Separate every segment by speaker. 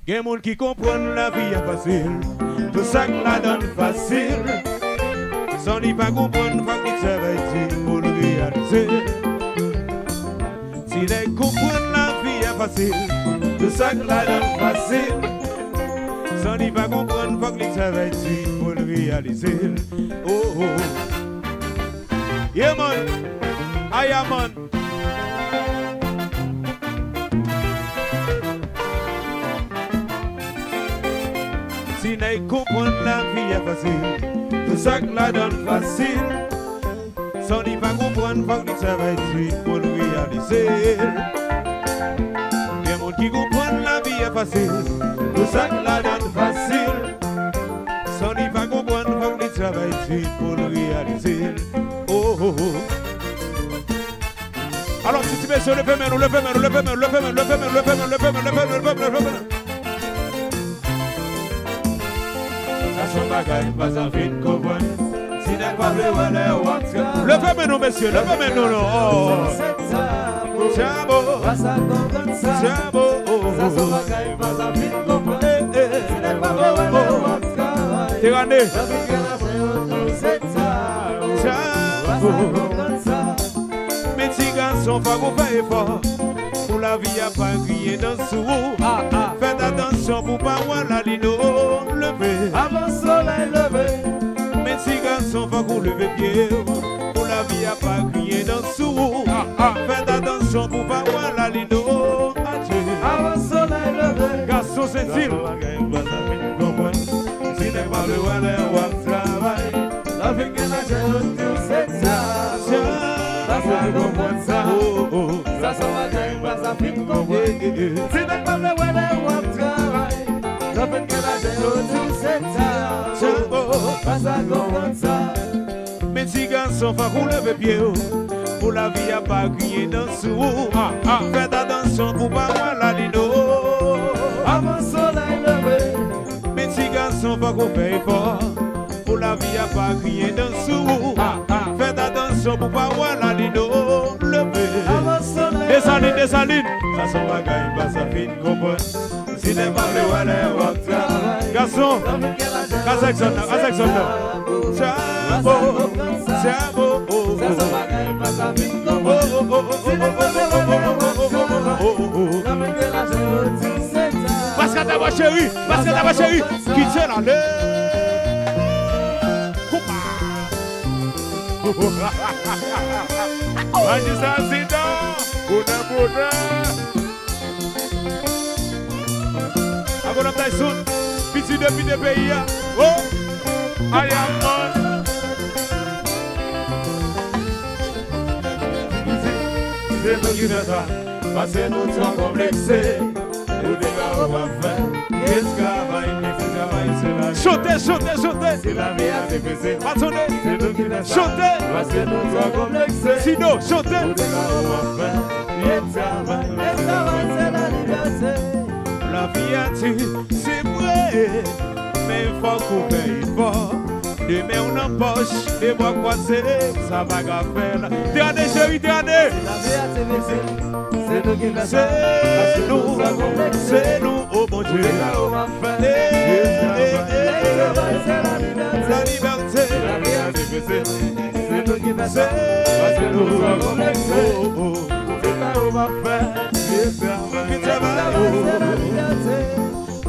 Speaker 1: Il y a des gens qui comprennent la vie est facile. Tout ça que la donne facile. Sans n'y pas comprendre, faut qu'ils travaillent pour le réaliser. Si les comprennent la vie est facile. Tout ça que la donne facile. Sans n'y pas comprendre, faut qu'ils travaillent pour le réaliser. Oh oh. Yeah man, I am man. Si n'y comprendre la vie est facile. Tout ça que la donne facile. Sans n'y pas comprendre, faut qu'ils travaillent pour le réaliser. Il y a des gens qui comprennent la vie est facile. Tout ça que la donne facile. Sans n'y pas comprendre, faut qu'ils travaillent pour le réaliser. Oh oh oh. Alors si tu mets sur le fait, le fait. Son bagaille pas en fin de comprendre. Si n'est pas le fait nous messieurs, le fait nous non. Chabo, chabo, ça son bagaille pas en fin de comprendre. Si n'est pas le regardez. Mes petits garçons, faut qu'on fasse effort. Pour la vie, à pas crier dans le sou. Faites attention pour pas voir la lino lever. Avant soleil levé. Mes petits garçons, faut qu'on leve pied. Pour la vie, à pas crier dans le sou. Faites attention pour pas voir la lino. Avant soleil levé. Garçon, c'est-il. Si n'est pas le wallet, on va travailler. La vie que la j'ai tout c'est ça. Ça comprend ça. Ça s'en va gagner, pas ça fin comprendre. Si n'est pas le wallet, on va travailler. La vie que la j'ai tout c'est ça. Ça comprend ça. Mes petits garçons, faut qu'on leve pied. Pour la vie, à pas crier dans le sou. Faites attention pour pas voir la lino. Avant soleil levé. Mes petits garçons, faut qu'on fasse effort. Pour la vie, à pas crier dans le sou. Faites attention pour pas voir la lino lever. Des salines. Ça son bagaille, pas ça fin comprendre. Si n'est pas le wallet, on va travailler. Garçon, Kazakhstan. Chabo. Ça son bagaille, pas ça fin comprendre. Si n'est pas le wallet, on va travailler. Parce que t'as ma chérie, qui tient la lait. Majisasida, Buddha. Agora tá isso, petit de pays. Oh, I am on. C'est nous qui fait ça, parce que nous sommes complexés. Nous démarrons pas faire, qu'est-ce qu'on va y faire? Chantez. C'est la vie à se faire. Attendez. C'est nous qui fait ça. Chantez. Parce que nous sommes complexés. Sinon, chantez. Nous démarrons pas faire, qu'est-ce qu'on va y faire? C'est la liberté. La vie à dire, c'est vrai, mais il faut qu'on paye fort. Des mains en poche, des bras croisés, ça va faire. Dernier chéri, dernier. C'est nous qui fait ça. C'est nous, oh mon Dieu. La liberté. C'est nous qui fait ça. C'est nous,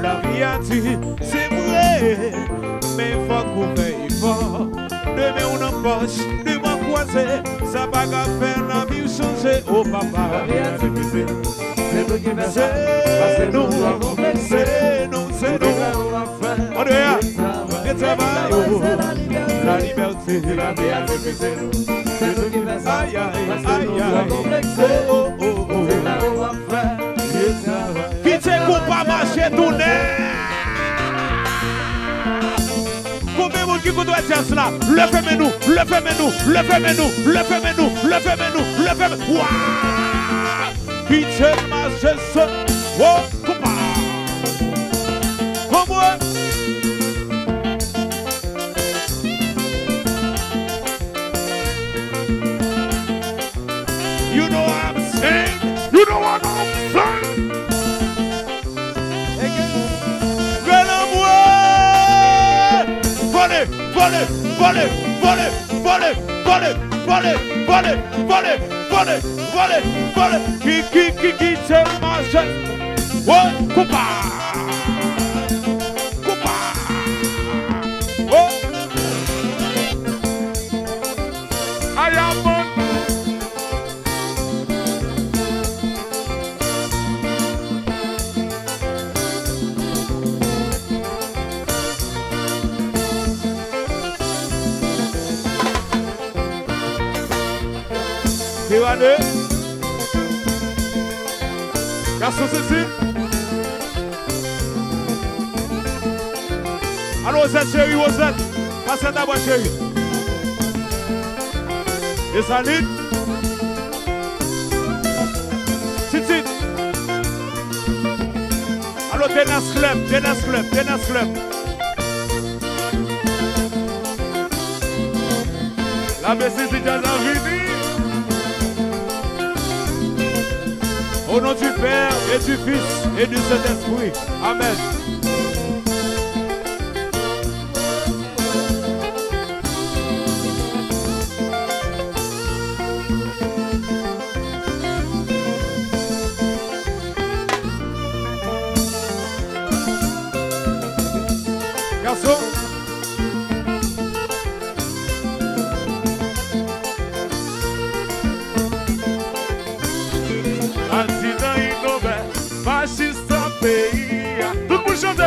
Speaker 1: la vie a dit, c'est vrai, mais il faut qu'on paye fort. De mains en poche, de bras croisés, ça va faire la vie changer, oh papa. C'est nous qui fait ça. C'est nous. On est là, le travail, la liberté. La vie a dit, c'est nous. C'est nous qui fait ça. Aïe. Oh. Qui te coupe pas marcher tourner? Combien de monde qui doit dire cela? Levez-nous. Waouh! Qui te marche ça? Oh, coupe pas. Comment? You know what I'm saying? You know what I'm saying? voler, voler, voler, voler, voler, voler, voler, voler, voler, voler, voler. Qui, c'est ma chef. Oh, coupa. Coupa. Oh. I am one. Kéwané. Garçon Cécile. Allô, Rosette, chérie, Rosette. Passez d'abord, chérie. Et salut. Titi. Allô, Tenas Club, Tenas Club, Tenas Club. La Messie de Jazavini. Au nom du Père et du Fils et du Saint-Esprit. Amen. Garçon. Magistrat pays, tout le monde chante.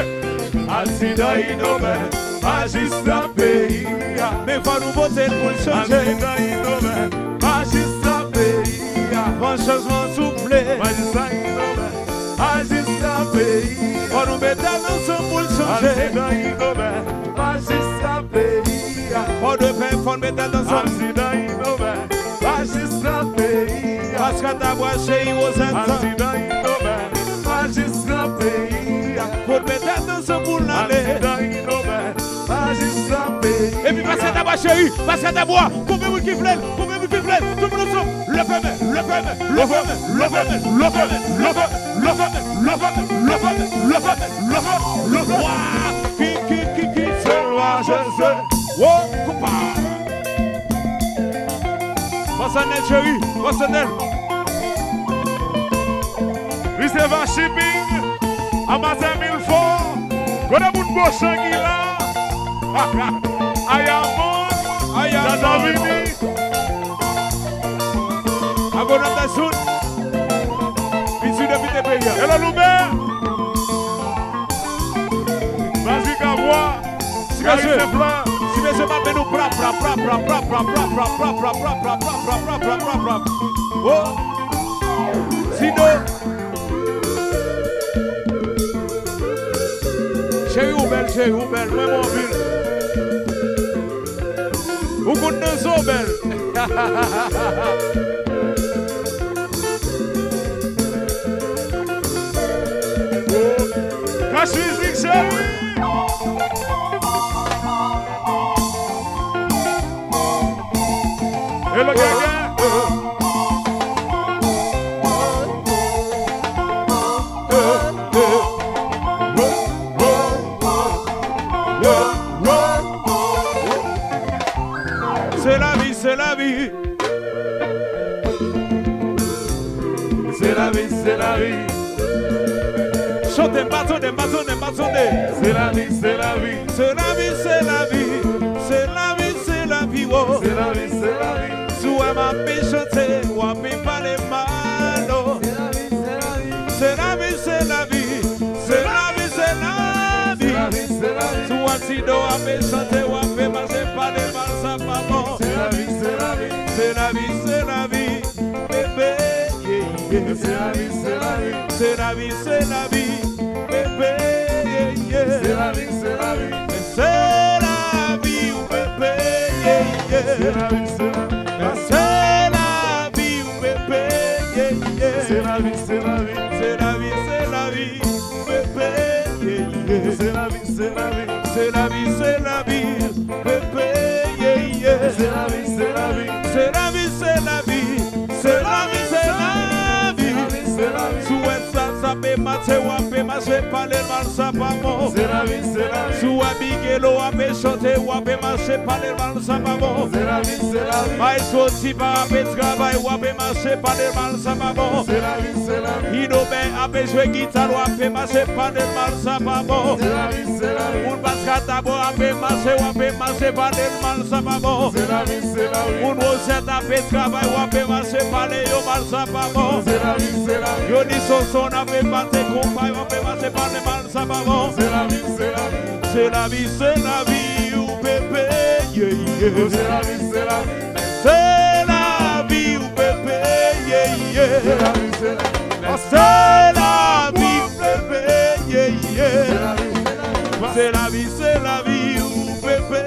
Speaker 1: Accident innové, magistrat pays. Mais faut nous voter pour le changer. Accident innové, magistrat pays. Bon changement soufflé, magistrat innové, magistrat pays. Faut nous mettre ensemble pour le changer. Accident innové, magistrat pays. Faut de pain, faut nous mettre ensemble. Accident innové, magistrat pays. Parce que ta voix chez vous accident innové. Magistrat pays, pour mettre dans ce boule d'aller. Magistrat pays. Et puis passez d'abord chérie, passez d'abord. Combien-vous qui flène, combien-vous qui flène. Tout le monde ensemble. Le femme, le femme, le femme, le femme, le femme, le femme, le femme, le femme, le femme, le femme, le femme, le femme. Qui, c'est moi, je sais. Oh, coupable. Personnel chérie, personnel. Receive shipping, Amazon 1004. Gonna put boss Shangila. I am on. Jazavini. I'm gonna have soon. Hello, Loubert. Vas-y, Gavois. Si monsieur m'appelle nous oh. Sinon. Chérie ou belle, moi mon ville. Ou qu'on ne soit belle. Cache musique, chérie. Et le gaga. C'est la vie, c'est la vie. C'est la vie, c'est la vie. Chantez, bâtonnez. C'est la vie, c'est la vie. C'est la vie, c'est la vie. C'est la vie, c'est la vie. Oh. C'est la vie, c'est la vie. Soit ma vie chanter, ou à me parler mal. C'est la vie, c'est la vie. C'est la vie, c'est la vie. Soit si do à me chanter, ou à me marcher parler mal, ça pas bon. C'est la vie, c'est la vie. C'est la vie, c'est la vie. Bébé, c'est la vie, c'est la vie. C'est la vie, c'est la vie. Bébé, c'est la vie, c'est la vie. C'est la vie, bébé, c'est la vie, c'est la vie. C'est la vie, bébé, c'est la vie, c'est la vie. C'est la vie, c'est la vie, bébé, c'est la vie, c'est la vie. C'est la vie, c'est la vie, bébé, c'est la vie, c'est la vie. C'est la vie, c'est la vie. C'est la vie, c'est la vie. C'est la vie, c'est la vie. Souhaite ça, ça peut mal. matin ou après marcher parler mal ça pas bon.
Speaker 2: C'est la vie, c'est la vie.
Speaker 1: Sous Abigelo ou après chanter ou après marcher parler mal ça pas bon.
Speaker 2: C'est la vie, c'est la vie.
Speaker 1: Mais sorti par après travail ou après marcher parler mal ça pas bon.
Speaker 2: C'est la vie, c'est la vie.
Speaker 1: Il obéit après jouer guitare ou après marcher parler mal ça pas bon.
Speaker 2: C'est la vie, c'est la vie.
Speaker 1: Pour passer d'abord après marcher ou après marcher parler mal ça pas bon.
Speaker 2: C'est la vie, c'est la vie.
Speaker 1: Pour vous après travail ou après marcher parler yo mal ça pas bon.
Speaker 2: C'est la vie, c'est la vie.
Speaker 1: Yo ni son après passer combat ou après marcher parler mal ça pas bon.
Speaker 2: C'est la vie, c'est la vie.
Speaker 1: C'est la vie ou bébé. Yeah, yeah.
Speaker 2: C'est la vie, c'est la vie.
Speaker 1: C'est la vie ou bébé. Yeah, yeah.
Speaker 2: C'est la vie, c'est la vie.
Speaker 1: C'est la vie ou bébé. Yeah, yeah.
Speaker 2: C'est la vie,
Speaker 1: C'est la vie ou bébé.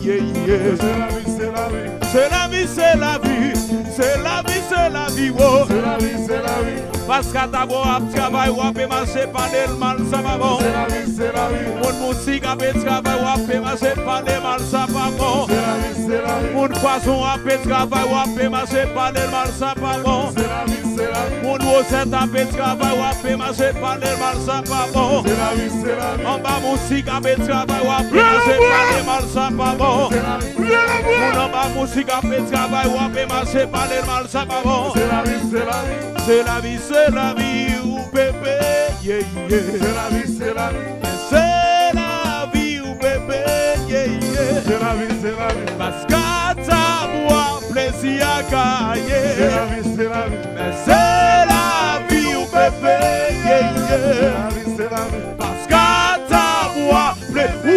Speaker 1: Yeah, yeah.
Speaker 2: c'est la vie, c'est la vie.
Speaker 1: C'est la vie, c'est la vie. C'est la vie, c'est la vie. Oh.
Speaker 2: C'est la vie, c'est la vie.
Speaker 1: Parce qu'à d'abord, à travail, ou à marcher par le mal, ça va bon.
Speaker 2: C'est la vie, c'est la vie.
Speaker 1: Mon musique à travail, ou à marcher par le mal, ça va bon.
Speaker 2: C'est la vie, c'est la vie.
Speaker 1: Mon poisson à travail, ou à marcher par le mal, ça va bon.
Speaker 2: C'est la vie, c'est la vie.
Speaker 1: Mon recette à travail, ou à marcher par le mal, ça va bon.
Speaker 2: C'est la vie, c'est la vie.
Speaker 1: En bas, musique à travail, ou à marcher par le mal, ça va bon.
Speaker 2: C'est la vie,
Speaker 1: Mon en bas, musique à travail, ou à marcher par le mal, ça va bon.
Speaker 2: c'est la vie, c'est la vie.
Speaker 1: C'est la vie, ou bébé, yeah, yeah.
Speaker 2: C'est la vie, c'est la vie.
Speaker 1: C'est la vie, ou bébé, yeah, yeah.
Speaker 2: C'est la vie, c'est la vie.
Speaker 1: Parce qu'à ta moi, plaisir à gagner.
Speaker 2: C'est la vie, c'est la vie.
Speaker 1: C'est la vie, ou bébé, yeah,
Speaker 2: C'est
Speaker 1: yeah.
Speaker 2: la vie, c'est la vie.
Speaker 1: Parce qu'à ta moi, plaisir.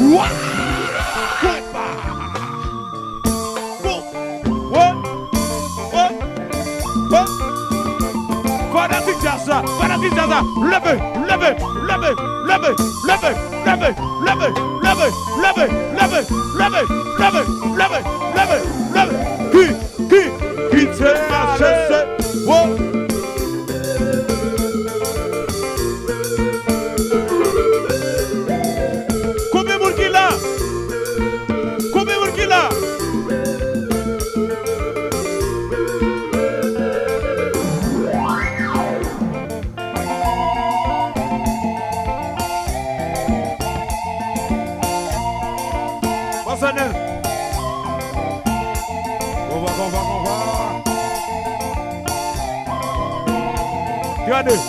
Speaker 1: Ouah! Ouah! Qui t'aime à chercher? Combien de monde qui là? Combien de monde qui là? Personnel. On va. Regardez.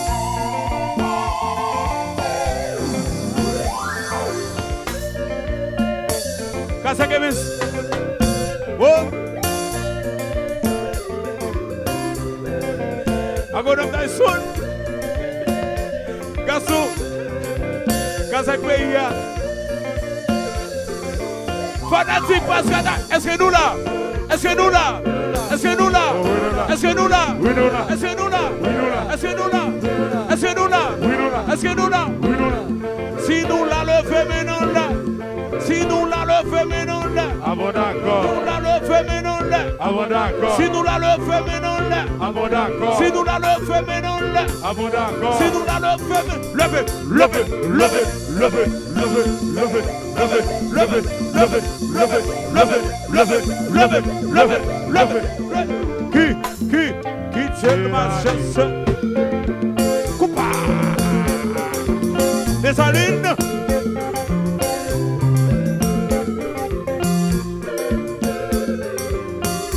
Speaker 1: Casa Games. Oh. I go down that soon. Gasso. Casa Games. Fanatique Pascal. Est-ce que nous là? Est-ce que nous là? Est-ce que nous là? Est-ce que nous là? Est-ce que nous là? Est-ce que nous là? Est-ce que nous là? Est-ce que nous là? Si nous là le féminin là. Si nous là le féminin là.
Speaker 2: Ah bon, d'accord.
Speaker 1: Nous là le féminin là.
Speaker 2: Ah bon, d'accord.
Speaker 1: Si nous là le féminin là.
Speaker 2: Ah bon, d'accord.
Speaker 1: Si nous là le féminin là.
Speaker 2: Ah bon, d'accord.
Speaker 1: Si nous là le féminin. Levez. Qui tient ma chasse? Coupa. Des salines.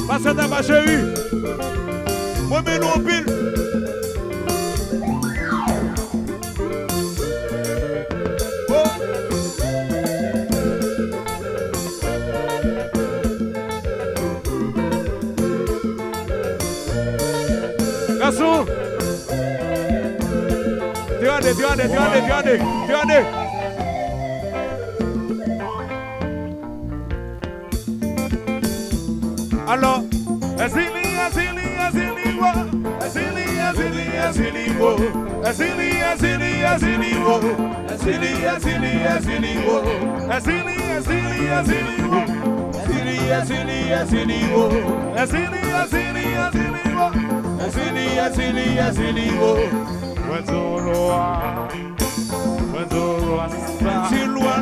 Speaker 1: Passez dans ma chérie. Moi, mais nous en pile. Garçon. Regardez. Alors, si loin,